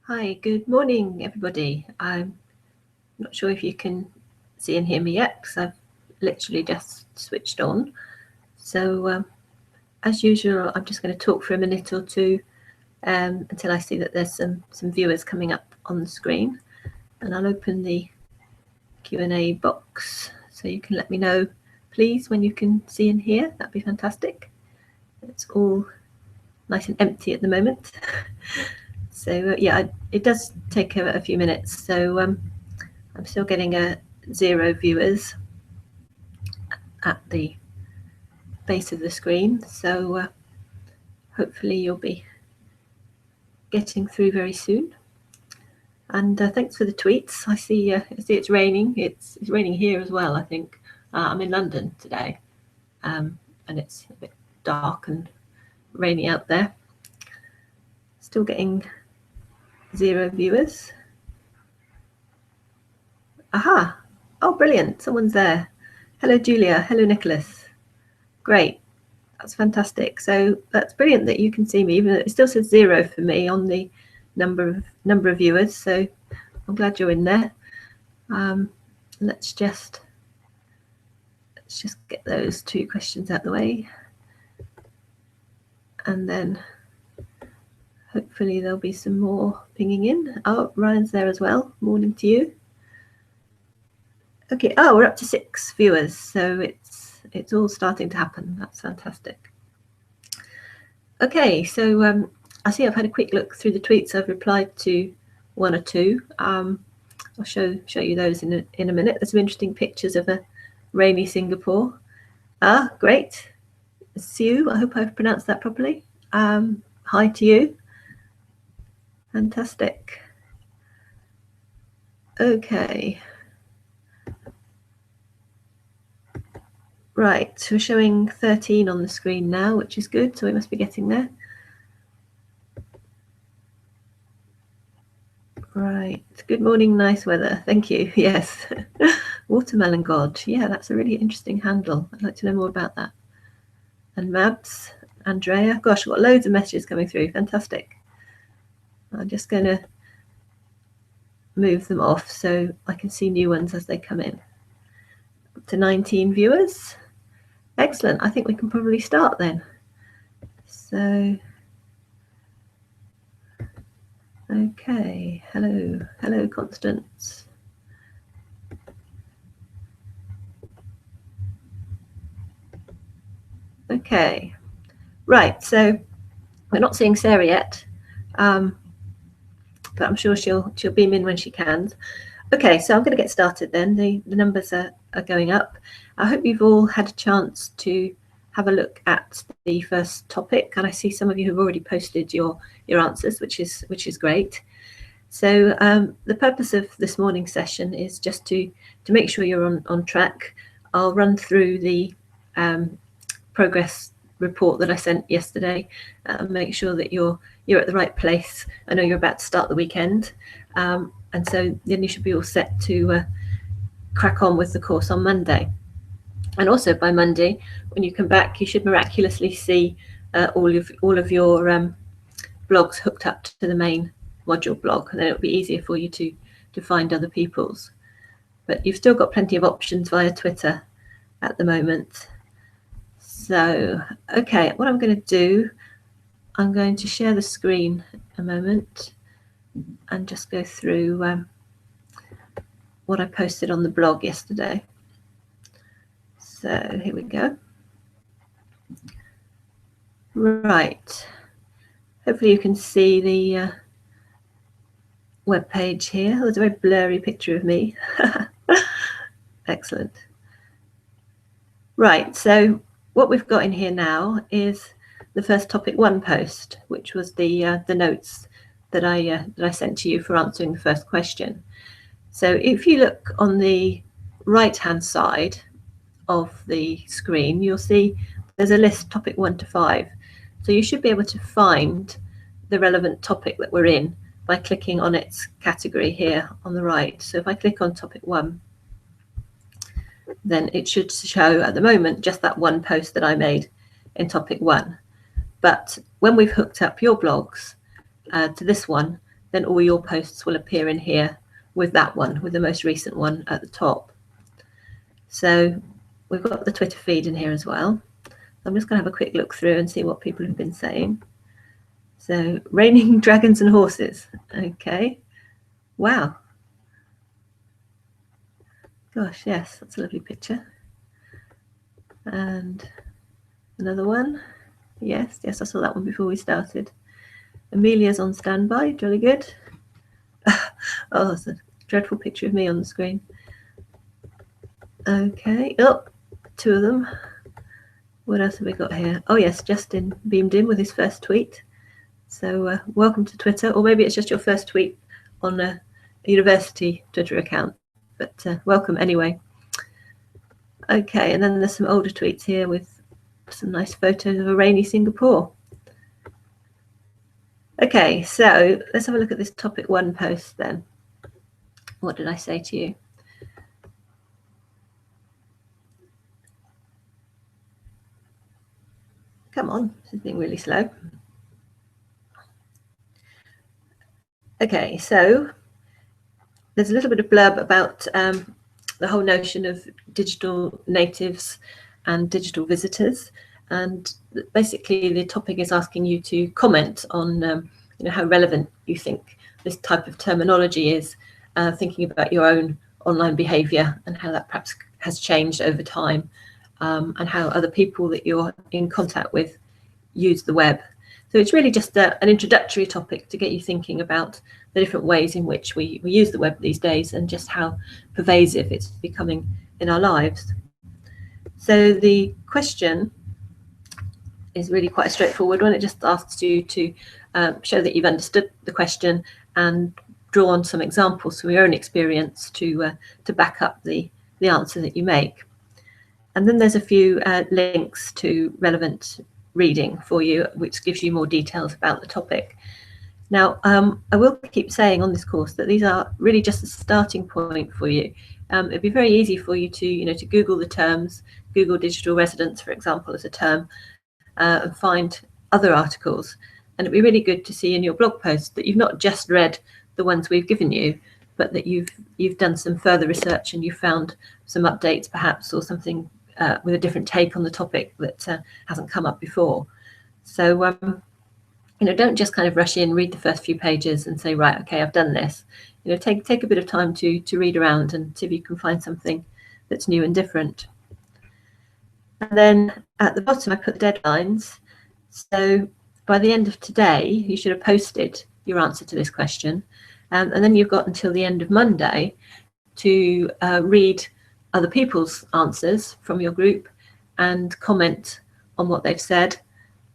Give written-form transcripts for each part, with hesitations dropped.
Hi, good morning, everybody. I'm not sure if you can see and hear me yet because I've literally just switched on. So as usual, I'm just going to talk for a minute or two until I see that there's some viewers coming up on the screen. And I'll open the Q&A box so you can let me know, please, when you can see and hear. That'd be fantastic. It's all nice and empty at the moment. So yeah, it does take a few minutes. So I'm still getting 0 viewers at the base of the screen. So hopefully you'll be getting through very soon. And thanks for the tweets. I see it's raining. It's raining here as well, I think. I'm in London today, and it's a bit dark and rainy out there. Still getting 0 viewers. Aha! Oh, brilliant. Someone's there. Hello, Julia. Hello, Nicholas. Great. That's fantastic. So that's brilliant that you can see me, even though it still says 0 for me on the number of viewers. So I'm glad you're in there. Let's just get those 2 questions out of the way, and then hopefully there'll be some more pinging in. Oh, Ryan's there as well. Morning to you. Okay. Oh, we're up to 6 viewers, so it's all starting to happen. That's fantastic. Okay, so I see I've had a quick look through the tweets. I've replied to 1 or 2. I'll show you those in a minute. There's some interesting pictures of a rainy Singapore. Great. Sue, I hope I've pronounced that properly. Hi to you. Fantastic. Okay. Right, we're showing 13 on the screen now, which is good, so we must be getting there. Right, good morning, nice weather. Thank you. Yes. Watermelon God. Yeah, that's a really interesting handle. I'd like to know more about that. And Mabs, Andrea. Gosh, I've got loads of messages coming through. Fantastic. I'm just going to move them off so I can see new ones as they come in. Up to 19 viewers. Excellent. I think we can probably start then. So, okay. Hello, Constance. Okay. Right. So we're not seeing Sarah yet, but I'm sure she'll beam in when she can. Okay, so I'm going to get started then. The numbers are going up. I hope you've all had a chance to have a look at the first topic, and I see some of you have already posted your answers, which is great. So the purpose of this morning's session is just to make sure you're on track. I'll run through the progress report that I sent yesterday and make sure that you're at the right place. I know you're about to start the weekend, and so then you should be all set to crack on with the course on Monday. And also by Monday, when you come back, you should miraculously see all of your blogs hooked up to the main module blog, and then it'll be easier for you to find other people's. But you've still got plenty of options via Twitter at the moment. So, okay, what I'm going to do, I'm going to share the screen a moment and just go through what I posted on the blog yesterday. So here we go. Right. Hopefully you can see the web page here. There's a very blurry picture of me. Excellent. Right, so what we've got in here now is the first topic 1 post, which was the notes that I sent to you for answering the first question. So if you look on the right-hand side of the screen, you'll see there's a list topic 1 to 5. So you should be able to find the relevant topic that we're in by clicking on its category here on the right. So if I click on topic 1, then it should show at the moment just that 1 post that I made in topic 1. But when we've hooked up your blogs to this one, then all your posts will appear in here with that one, with the most recent one at the top. So we've got the Twitter feed in here as well. I'm just going to have a quick look through and see what people have been saying. So, raining dragons and horses. Okay. Wow. Gosh, yes, that's a lovely picture. And another one. Yes, I saw that one before we started. Amelia's on standby. Jolly good. Oh, that's a dreadful picture of me on the screen. Okay. Oh, two of them. What else have we got here? Oh, yes, Justin beamed in with his first tweet. So welcome to Twitter, or maybe it's just your first tweet on a university Twitter account, but welcome anyway. Okay, and then there's some older tweets here with some nice photos of a rainy Singapore. Okay, so let's have a look at this topic 1 post then. What did I say to you? Come on, this is being really slow. Okay, so there's a little bit of blurb about the whole notion of digital natives and digital visitors, and basically the topic is asking you to comment on how relevant you think this type of terminology is, thinking about your own online behavior and how that perhaps has changed over time, and how other people that you're in contact with use the web. So it's really just an introductory topic to get you thinking about the different ways in which we use the web these days and just how pervasive it's becoming in our lives. So the question is really quite a straightforward one. It just asks you to show that you've understood the question and draw on some examples from your own experience to back up the answer that you make. And then there's a few links to relevant reading for you, which gives you more details about the topic. Now, I will keep saying on this course that these are really just a starting point for you. It'd be very easy for you to Google the terms, Google digital residence, for example, as a term, and find other articles. And it'd be really good to see in your blog posts that you've not just read the ones we've given you, but that you've done some further research and you've found some updates perhaps, or something with a different take on the topic that hasn't come up before. So don't just kind of rush in, read the first few pages and say, right, okay, I've done this. Take a bit of time to read around and see if you can find something that's new and different. And then at the bottom I put the deadlines. So by the end of today you should have posted your answer to this question, and then you've got until the end of Monday to read other people's answers from your group and comment on what they've said,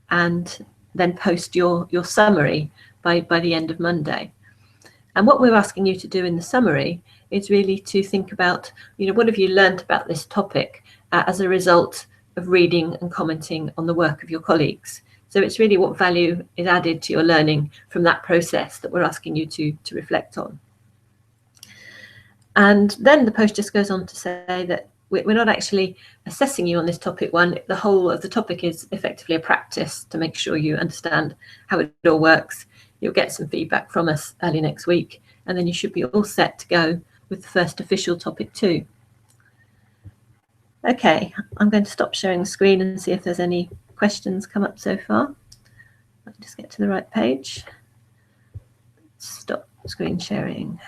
and then post your summary by the end of Monday. And what we're asking you to do in the summary is really to think about, what have you learned about this topic as a result of reading and commenting on the work of your colleagues. So it's really what value is added to your learning from that process that we're asking you to reflect on. And then the post just goes on to say that we're not actually assessing you on this topic 1. The whole of the topic is effectively a practice to make sure you understand how it all works. You'll get some feedback from us early next week, and then you should be all set to go with the first official topic 2. Okay, I'm going to stop sharing the screen and see if there's any questions come up so far. I'll just get to the right page. Stop screen sharing.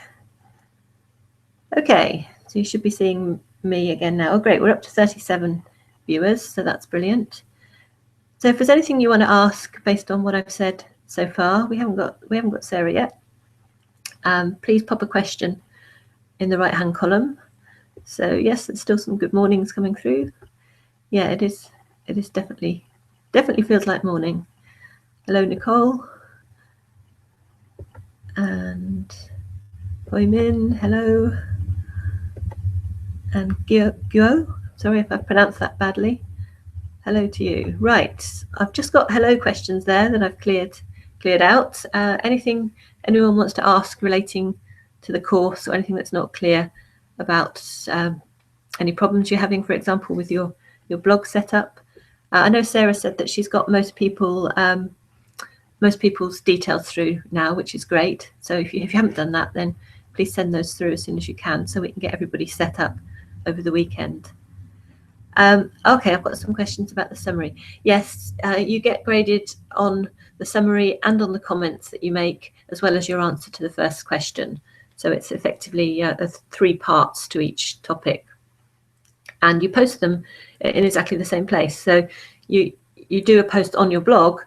Okay, so you should be seeing me again now. Oh, great, we're up to 37 viewers, so that's brilliant. So if there's anything you want to ask based on what I've said so far, we haven't got Sarah yet. Please pop a question in the right-hand column. So yes, there's still some good mornings coming through. Yeah, it is definitely feels like morning. Hello, Nicole. And Hoi Min, hello. And Guo, sorry if I pronounced that badly. Hello to you. Right, I've just got hello questions there that I've cleared out. Anything anyone wants to ask relating to the course, or anything that's not clear about any problems you're having, for example, with your blog setup? I know Sarah said that she's got most people most people's details through now, which is great. So if you haven't done that, then please send those through as soon as you can so we can get everybody set up over the weekend. Okay, I've got some questions about the summary. Yes, you get graded on the summary and on the comments that you make, as well as your answer to the first question. So it's effectively 3 parts to each topic. And you post them in exactly the same place. So you do a post on your blog,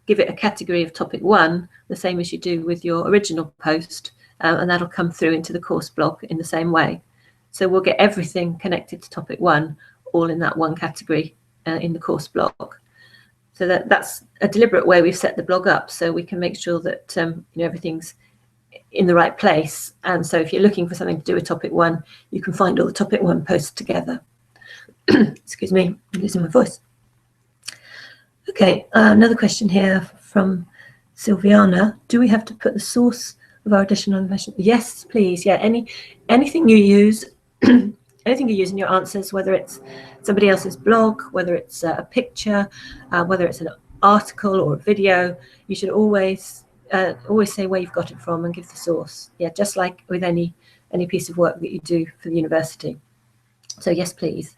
give it a category of topic 1, the same as you do with your original post, and that'll come through into the course blog in the same way. So we'll get everything connected to topic 1, all in that one category in the course blog. So that's a deliberate way we've set the blog up, so we can make sure that everything's in the right place. And so if you're looking for something to do with topic 1, you can find all the topic 1 posts together. Excuse me, I'm losing my voice. Okay, another question here from Silviana. Do we have to put the source of our additional information? Yes, please. Yeah, anything you use, anything you use in your answers, whether it's somebody else's blog, whether it's a picture, whether it's an article or a video, you should always say where you've got it from and give the source. Yeah, just like with any piece of work that you do for the university. So yes, please.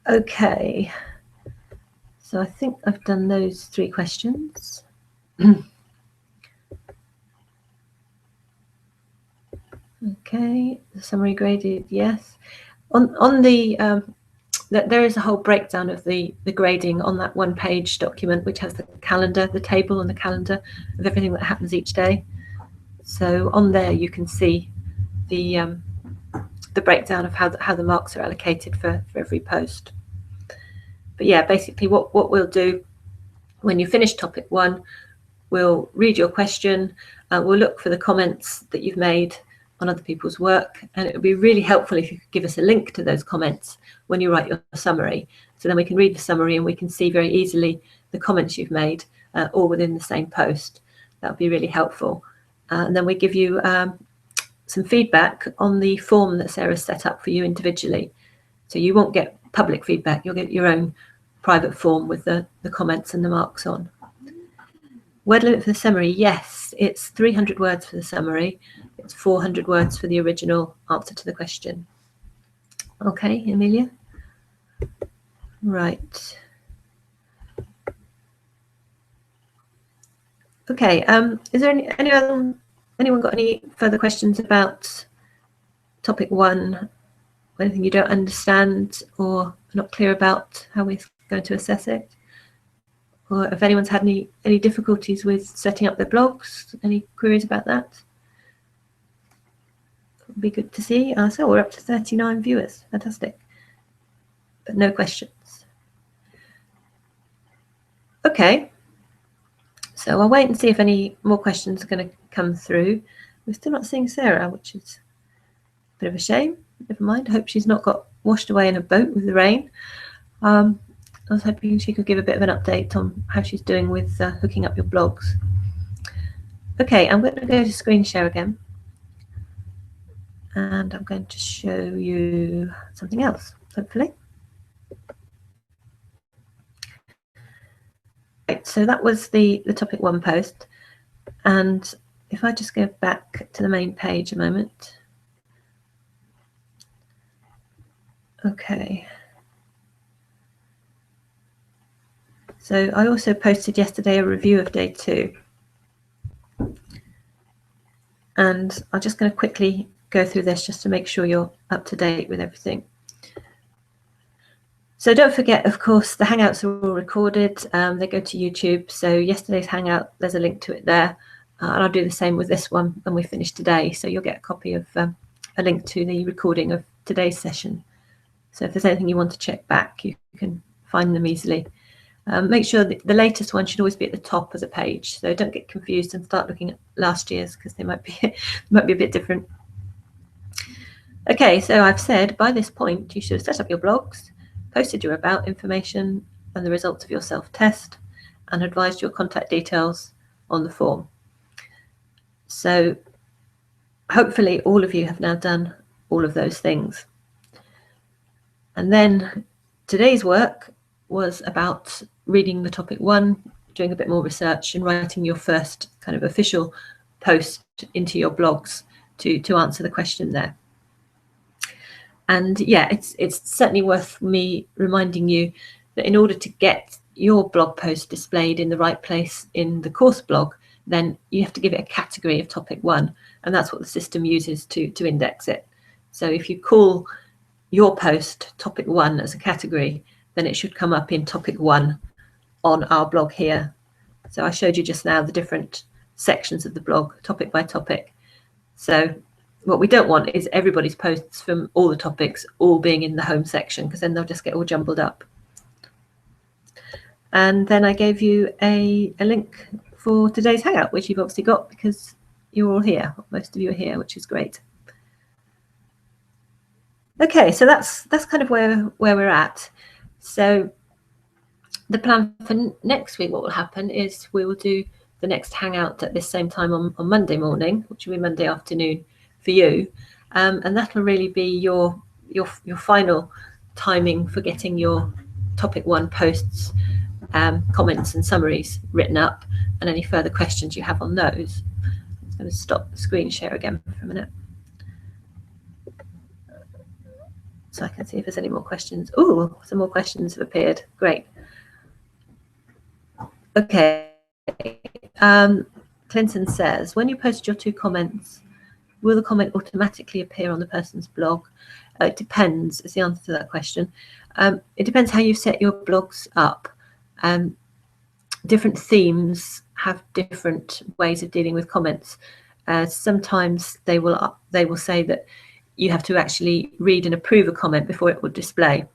Okay. So I think I've done those 3 questions. Okay, the summary graded, yes. On the there is a whole breakdown of the grading on that 1-page document, which has the calendar, the table and the calendar of everything that happens each day. So on there you can see the breakdown of how the marks are allocated for every post. But yeah, basically what we'll do when you finish topic 1, we'll read your question, we'll look for the comments that you've made on other people's work, and it would be really helpful if you could give us a link to those comments when you write your summary, so then we can read the summary and we can see very easily the comments you've made all within the same post. That would be really helpful. And then we give you some feedback on the form that Sarah's set up for you individually. So you won't get public feedback, you'll get your own private form with the comments and the marks on. Word limit for the summary, yes, it's 300 words for the summary. It's 400 words for the original answer to the question. Okay, Amelia? Right. Okay, is there anyone got any further questions about topic 1? Anything you don't understand or not clear about how we're going to assess it? Or if anyone's had any difficulties with setting up their blogs, any queries about that? Would be good to see. So we're up to 39 viewers. Fantastic. But no questions. Okay. So I'll wait and see if any more questions are going to come through. We're still not seeing Sarah, which is a bit of a shame. Never mind. I hope she's not got washed away in a boat with the rain. I was hoping she could give a bit of an update on how she's doing with hooking up your blogs. Okay, I'm going to go to screen share again. And I'm going to show you something else, hopefully. Right, so that was the topic 1 post. And if I just go back to the main page a moment. Okay. So I also posted yesterday a review of day 2. And I'm just going to quickly go through this just to make sure you're up to date with everything. So don't forget, of course, the Hangouts are all recorded. They go to YouTube. So yesterday's Hangout, there's a link to it there. And I'll do the same with this one when we finish today. So you'll get a copy of a link to the recording of today's session. So if there's anything you want to check back, you can find them easily. Make sure that the latest one should always be at the top of the page. So don't get confused and start looking at last year's because they might be a bit different. Okay, so I've said by this point you should have set up your blogs, posted your about information and the results of your self-test, and advised your contact details on the form. So hopefully all of you have now done all of those things. And then today's work was about reading the topic 1 doing a bit more research and writing your first kind of official post into your blogs to answer the question there. And yeah, it's certainly worth me reminding you that in order to get your blog post displayed in the right place in the course blog, then you have to give it a category of topic 1, and that's what the system uses to index it. So if you call your post topic 1 as a category, then it should come up in topic 1 on our blog here. So I showed you just now the different sections of the blog, topic by topic. So what we don't want is everybody's posts from all the topics all being in the home section, because then they'll just get all jumbled up. And then I gave you a link for today's Hangout, which you've obviously got because you're all here. Most of you are here, which is great. Okay, so that's kind of where we're at. So the plan for next week, what will happen is we will do the next Hangout at this same time on Monday morning, which will be Monday afternoon for you, and that'll really be your final timing for getting your topic 1 posts, comments and summaries written up, and any further questions you have on those. I'm going to stop the screen share again for a minute so I can see if there's any more questions. Oh, some more questions have appeared. Great. Okay. Clinton says, when you post your 2 comments, will the comment automatically appear on the person's blog? It depends, is the answer to that question. It depends how you set your blogs up. Different themes have different ways of dealing with comments. Sometimes they will say that you have to actually read and approve a comment before it will display.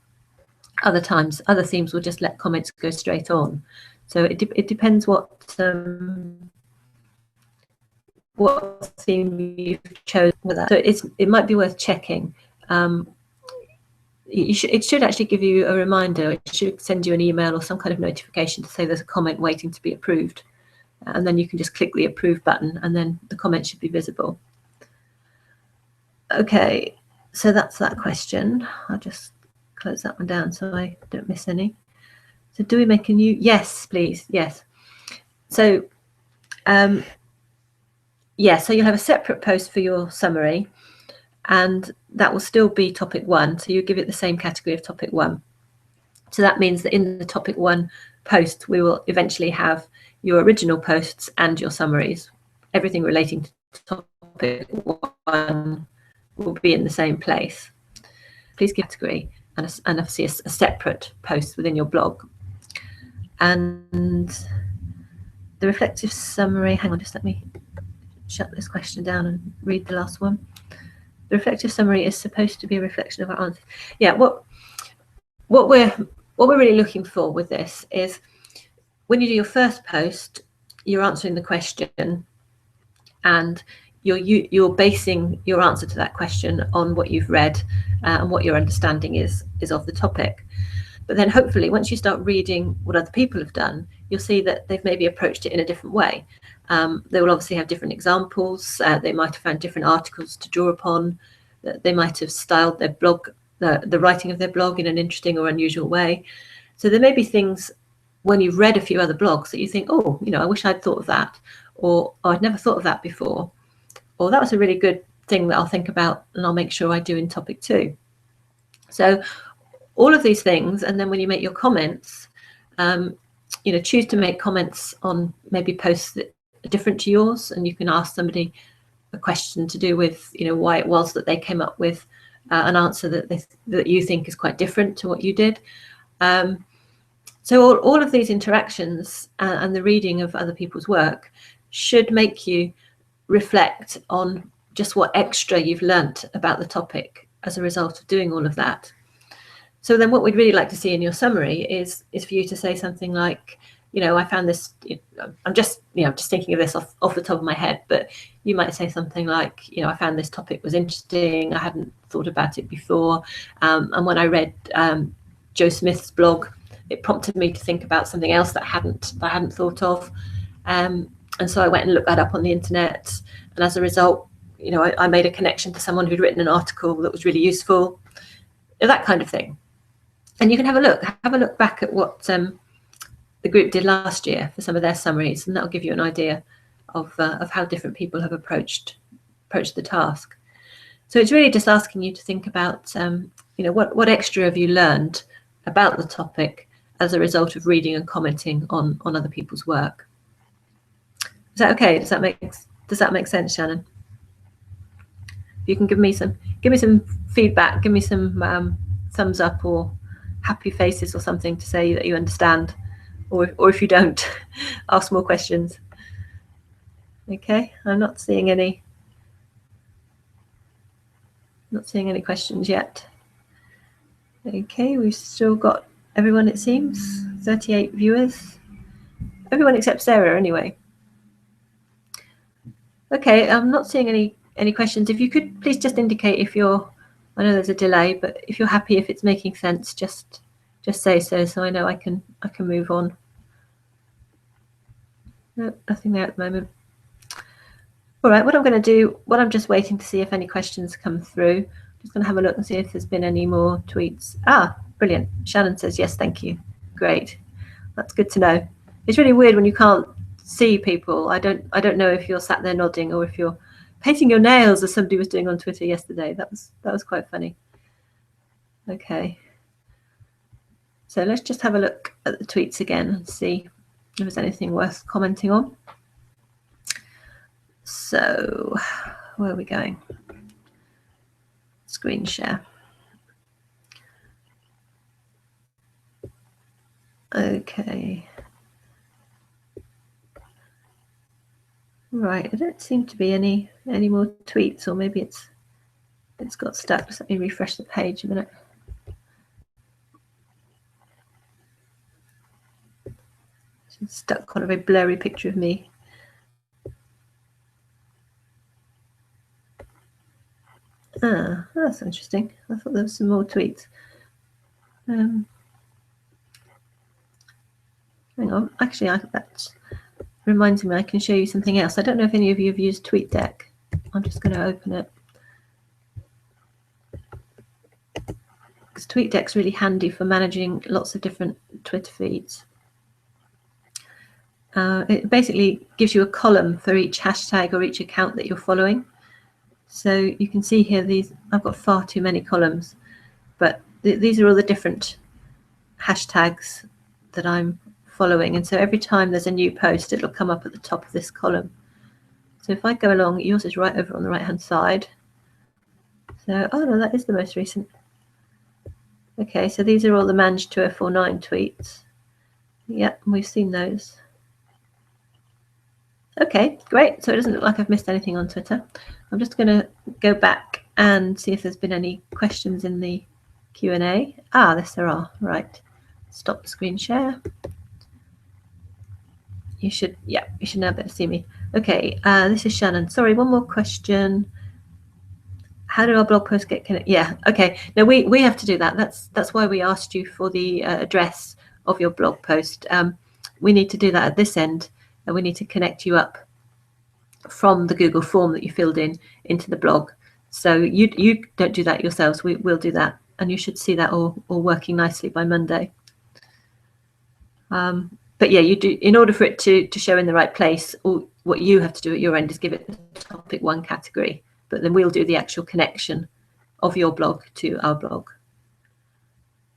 Other times, other themes will just let comments go straight on. So it depends what theme you've chosen with that. So it might be worth checking. It should actually give you a reminder. It should send you an email or some kind of notification to say there's a comment waiting to be approved, and then you can just click the approve button and then the comment should be visible. Okay, so that's that question. I'll just close that one down so I don't miss any. So do we make a new? Yes, please. Yes. So yeah, so you'll have a separate post for your summary, and that will still be topic 1. So you give it the same category of topic 1. So that means that in the topic 1 post, we will eventually have your original posts and your summaries. Everything relating to topic 1 will be in the same place. Please give a category and obviously a separate post within your blog. And the reflective summary, hang on, just let me shut this question down and read the last one. The reflective summary is supposed to be a reflection of our answers. Yeah, what we're really looking for with this is when you do your first post, you're answering the question and you're basing your answer to that question on what you've read and what your understanding is of the topic. But then hopefully once you start reading what other people have done, you'll see that they've maybe approached it in a different way. They will obviously have different examples. They might have found different articles to draw upon. They might have styled their blog, the writing of their blog in an interesting or unusual way. So there may be things when you've read a few other blogs that you think, oh, you know, I wish I'd thought of that, or oh, I'd never thought of that before, or that was a really good thing that I'll think about and I'll make sure I do in topic 2. So all of these things, and then when you make your comments, you know, choose to make comments on maybe posts that are different to yours, and you can ask somebody a question to do with, you know, why it was that they came up with an answer that you think is quite different to what you did. So all of these interactions and the reading of other people's work should make you reflect on just what extra you've learnt about the topic as a result of doing all of that. So then what we'd really like to see in your summary is for you to say something like, you know, I found this, I'm just thinking of this off the top of my head, but you might say something like, you know, I found this topic was interesting. I hadn't thought about it before. And when I read Joe Smith's blog, it prompted me to think about something else that I hadn't thought of. And so I went and looked that up on the internet. And as a result, you know, I made a connection to someone who'd written an article that was really useful, that kind of thing. And you can have a look back at what the group did last year for some of their summaries, and that'll give you an idea of how different people have approached the task. So it's really just asking you to think about, what extra have you learned about the topic as a result of reading and commenting on other people's work. Is that okay? Does that make sense, Shannon? If you can give me some feedback, give me some thumbs up or happy faces or something to say that you understand, or if you don't, ask more questions. Okay, I'm not seeing any questions yet. Okay, we've still got everyone, it seems, 38 viewers. Everyone except Sarah, anyway. Okay, I'm not seeing any questions. If you could please just indicate if you're, I know there's a delay, but if you're happy, if it's making sense, just say so I know I can move on. No, nothing there at the moment. All right, what I'm going to do, I'm just waiting to see if any questions come through. Just going to have a look and see if there's been any more tweets. Brilliant. Shannon says yes, thank you. Great. That's good to know. It's really weird when you can't see people. I don't know if you're sat there nodding or if you're painting your nails, as somebody was doing on Twitter yesterday. That was quite funny. Okay. So let's just have a look at the tweets again and see if there's anything worth commenting on. So where are we going? Screen share. Okay. Right, I don't seem to be any more tweets, or maybe it's got stuck. Just let me refresh the page a minute. It's stuck on a very blurry picture of me. That's interesting. I thought there was some more tweets. Hang on. Actually, that reminds me I can show you something else. I don't know if any of you have used TweetDeck. I'm just going to open it. Because TweetDeck's really handy for managing lots of different Twitter feeds. It basically gives you a column for each hashtag or each account that you're following. So you can see here, I've got far too many columns, but these are all the different hashtags that I'm following. And so every time there's a new post, it'll come up at the top of this column. So if I go along, yours is right over on the right-hand side. So, oh no, that is the most recent. Okay, so these are all the Mange2049 tweets. Yep, we've seen those. Okay, great. So it doesn't look like I've missed anything on Twitter. I'm just going to go back and see if there's been any questions in the Q&A. Yes, there are. Right. Stop the screen share. You should now be able to see me. Okay, this is Shannon. Sorry, one more question. How do our blog posts get connected? Yeah, okay. No, we have to do that. That's why we asked you for the address of your blog post. We need to do that at this end. And we need to connect you up from the Google form that you filled into the blog. So you don't do that yourselves. We'll do that, and you should see that all working nicely by Monday. But yeah, you do. In order for it to show in the right place, what you have to do at your end is give it the topic 1 category. But then we'll do the actual connection of your blog to our blog.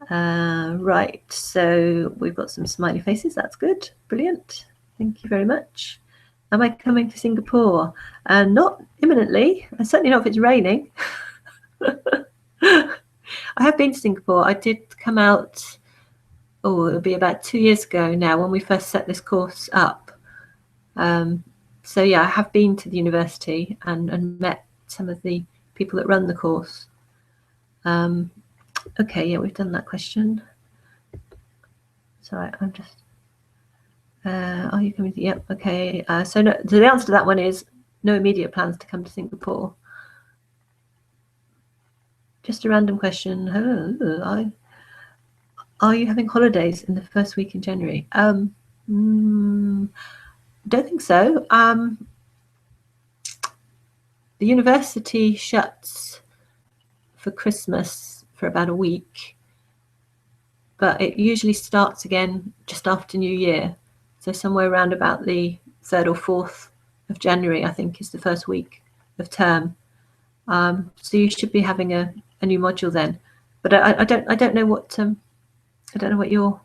Right. So we've got some smiley faces. That's good. Brilliant. Thank you very much. Am I coming to Singapore? Not imminently. Certainly not if it's raining. I have been to Singapore. I did come out, it'll be about 2 years ago now when we first set this course up. So yeah, I have been to the university and met some of the people that run the course. Okay, yeah, we've done that question. Sorry, I'm just... are you coming to, yep, okay. So the answer to that one is no immediate plans to come to Singapore. Just a random question. Are you having holidays in the first week in January? Don't think so. The university shuts for Christmas for about a week, but it usually starts again just after New Year. So somewhere around about the 3rd or 4th of January, I think, is the first week of term. So you should be having a new module then. But I don't know what your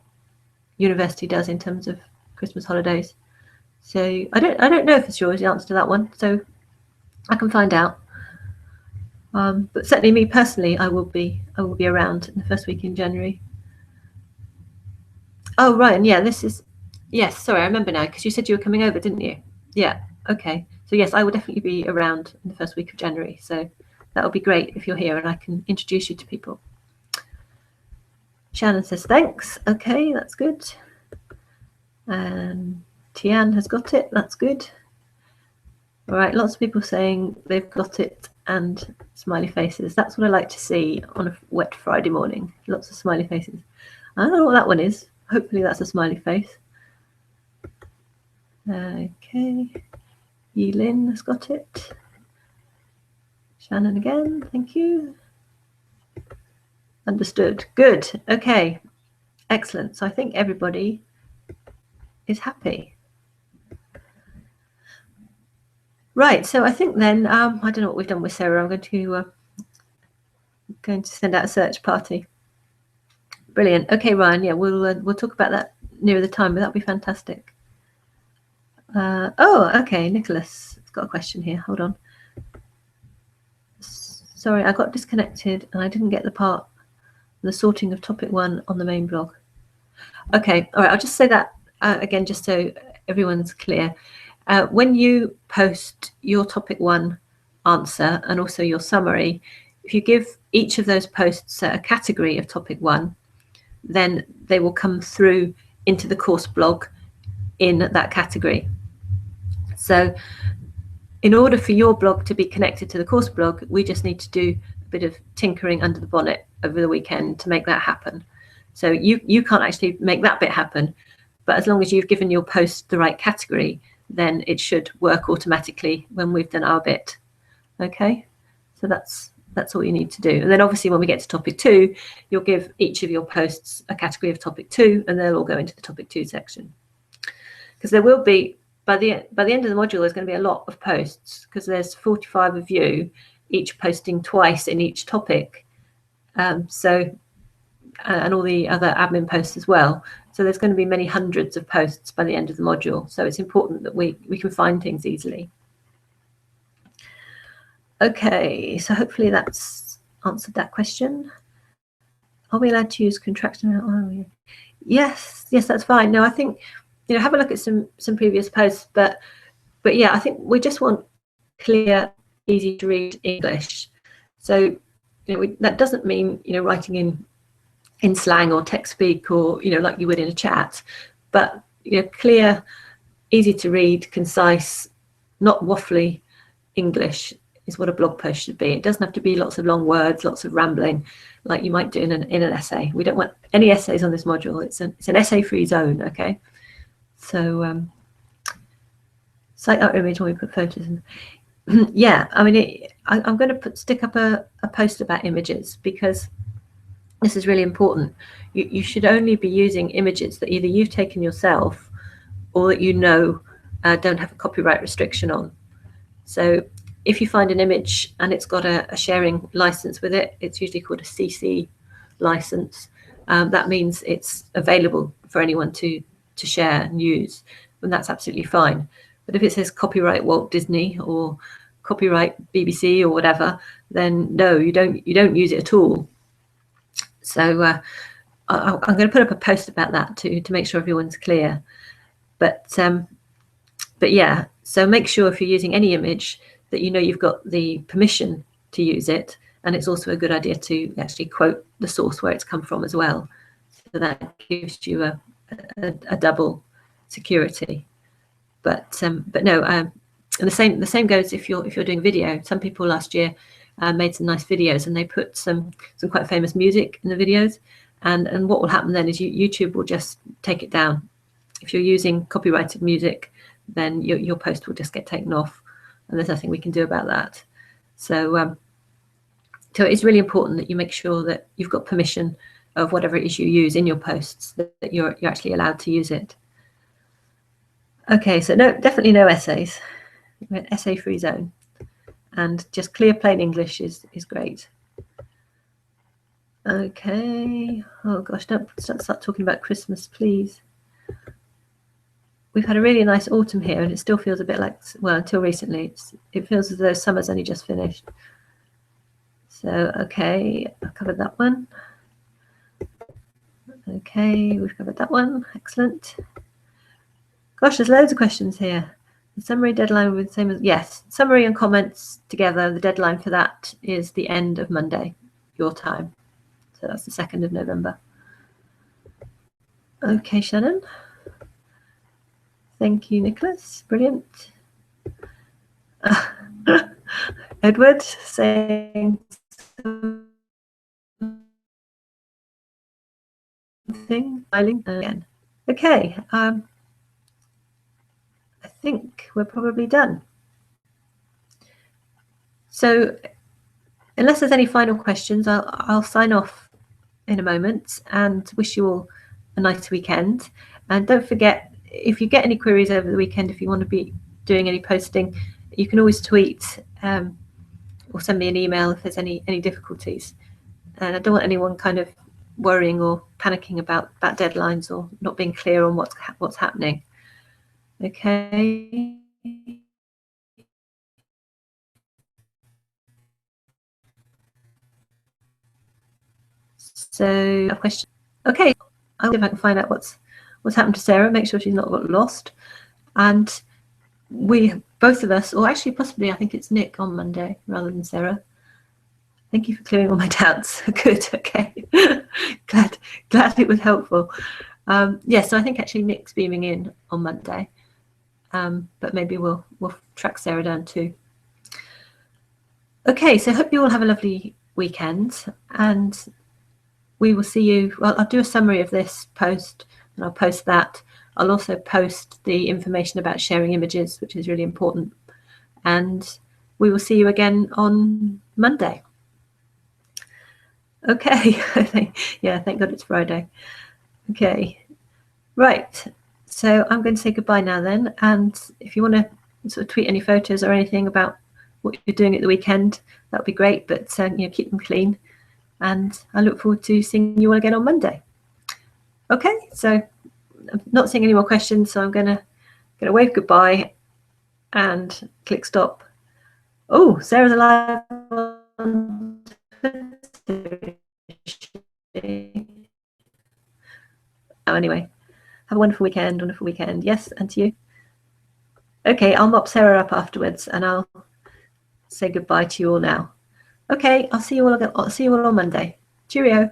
university does in terms of Christmas holidays. So I don't know for sure is the answer to that one. So I can find out. But certainly me personally, I will be around in the first week in January. Oh, Ryan, yeah, yes, sorry, I remember now, because you said you were coming over, didn't you? Yeah, okay. So yes, I will definitely be around in the first week of January. So that would be great if you're here and I can introduce you to people. Shannon says thanks. Okay, that's good. And Tian has got it. That's good. All right, lots of people saying they've got it and smiley faces. That's what I like to see on a wet Friday morning. Lots of smiley faces. I don't know what that one is. Hopefully that's a smiley face. Okay. Yilin has got it. Shannon again. Thank you. Understood. Good. Okay. Excellent. So I think everybody is happy. Right. So I think then I don't know what we've done with Sarah. I'm going to send out a search party. Brilliant. Okay, Ryan. Yeah, we'll talk about that nearer the time, but that'll be fantastic. Oh, okay. Nicholas has got a question here. Hold on. Sorry, I got disconnected and I didn't get the part, the sorting of topic 1 on the main blog. Okay. All right. I'll just say that again, just so everyone's clear. When you post your topic 1 answer and also your summary, if you give each of those posts a category of topic 1, then they will come through into the course blog in that category. So in order for your blog to be connected to the course blog, we just need to do a bit of tinkering under the bonnet over the weekend to make that happen. So you can't actually make that bit happen, but as long as you've given your post the right category, then it should work automatically when we've done our bit. Okay, so that's all you need to do. And then obviously when we get to topic 2, you'll give each of your posts a category of topic 2 and they'll all go into the topic 2 section. Because there will be, by the end of the module, there's going to be a lot of posts because there's 45 of you, each posting twice in each topic. And all the other admin posts as well. So there's going to be many hundreds of posts by the end of the module. So it's important that we can find things easily. Okay, so hopefully that's answered that question. Are we allowed to use contraction? Oh, yes, that's fine. No, I think, have a look at some previous posts, but yeah, I think we just want clear, easy to read English. So that doesn't mean writing in slang or text speak or like you would in a chat, but clear, easy to read, concise, not waffly English is what a blog post should be. It doesn't have to be lots of long words, lots of rambling like you might do in an essay. We don't want any essays on this module. It's an essay-free zone. Okay, so cite our image when we put photos in. Yeah, I mean I'm going to stick up a post about images because this is really important. You should only be using images that either you've taken yourself or that don't have a copyright restriction on. So if you find an image and it's got a sharing license with it, it's usually called a CC license. That means it's available for anyone to share and use, and that's absolutely fine. But if it says copyright Walt Disney or copyright BBC or whatever, then no, you don't use it at all. So I'm going to put up a post about that to make sure everyone's clear. But yeah, so make sure if you're using any image that you've got the permission to use it, and it's also a good idea to actually quote the source where it's come from as well. So that gives you a double security. But no, and the same goes if you're doing video. Some people last year made some nice videos and they put some quite famous music in the videos, and what will happen then is YouTube will just take it down. If you're using copyrighted music, then your post will just get taken off, and there's nothing we can do about that. So so it's really important that you make sure that you've got permission of whatever it is you use in your posts, that you're actually allowed to use it. Okay, so no, definitely no essays. We're essay-free zone, and just clear plain English is great. Okay. Oh gosh, don't start talking about Christmas, please. We've had a really nice autumn here, and it still feels a bit like, well, until recently, it feels as though summer's only just finished. So, okay, I've covered that one. Okay, we've covered that one. Excellent. Gosh, there's loads of questions here. The summary deadline with the same as, yes, summary and comments together. The deadline for that is the end of Monday, your time. So that's the 2nd of November. Okay, Shannon. Thank you, Nicholas. Brilliant. Edward saying something, smiling again. Okay, I think we're probably done. So unless there's any final questions, I'll sign off in a moment and wish you all a nice weekend. And don't forget, if you get any queries over the weekend, if you want to be doing any posting, you can always tweet or send me an email if there's any difficulties. And I don't want anyone kind of worrying or panicking about deadlines or not being clear on what's happening. Okay. So a question. Okay, I'll see if I can find out what's happened to Sarah. Make sure she's not got lost. And we, both of us, or actually possibly I think it's Nick on Monday rather than Sarah. Thank you for clearing all my doubts. Good. Okay. glad it was helpful. So I think actually Nick's beaming in on Monday, but maybe we'll track Sarah down too. Okay, so I hope you all have a lovely weekend, and we will see you. Well, I'll do a summary of this post, and I'll post that. I'll also post the information about sharing images, which is really important, and we will see you again on Monday. Okay. Yeah, thank God it's Friday. Okay, right. So I'm going to say goodbye now then. And if you want to sort of tweet any photos or anything about what you're doing at the weekend, that would be great. But keep them clean. And I look forward to seeing you all again on Monday. Okay, so I'm not seeing any more questions, so I'm gonna wave goodbye and click stop. Oh, Sarah's alive on Twitter. Oh, anyway, have a wonderful weekend. Yes, and to you. Okay, I'll mop Sarah up afterwards, and I'll say goodbye to you all now. Okay, I'll see you all on Monday. Cheerio.